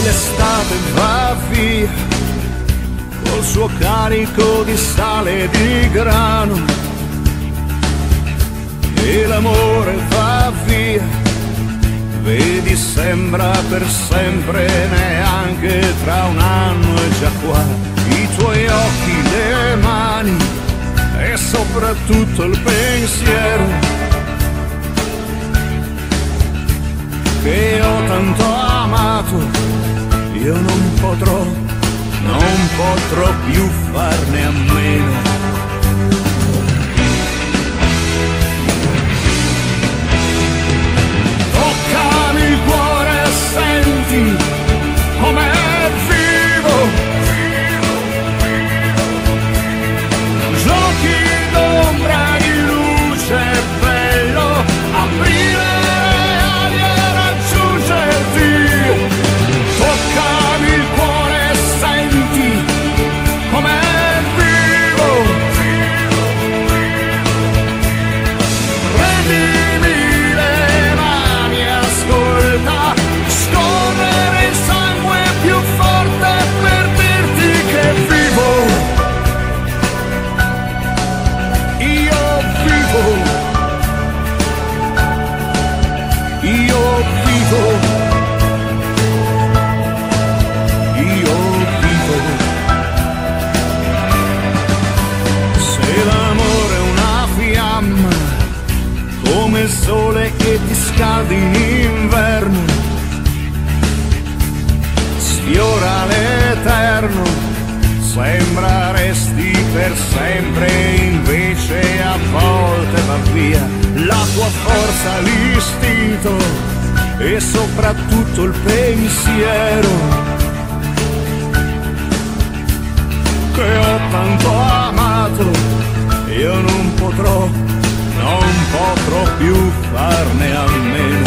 l'estate va via col suo carico di sale e di grano, e l'amore va via, vedi sembra per sempre, neanche tra un anno è già qua. I tuoi occhi, le mani e soprattutto il pensiero che ho tanto amato, io non potrò più farne a meno. Toccami il cuore e senti com'è vivo, giochi d'ombra di luce, è bello aprire le ali e raggiungerti. Toccami il cuore e senti com'è vivo, prendimi le mani e ascolta scorrere il sangue più forte per dirti che vivo. Io vivo, io vivo, io vivo. Se l'amore è una fiamma come il sole che ti scalda in inverno, sfiora l'eterno, sembra resti per sempre, invece a volte va via la tua forza, l'istinto e soprattutto il pensiero che ho tanto amato, io non potrò più farne a meno.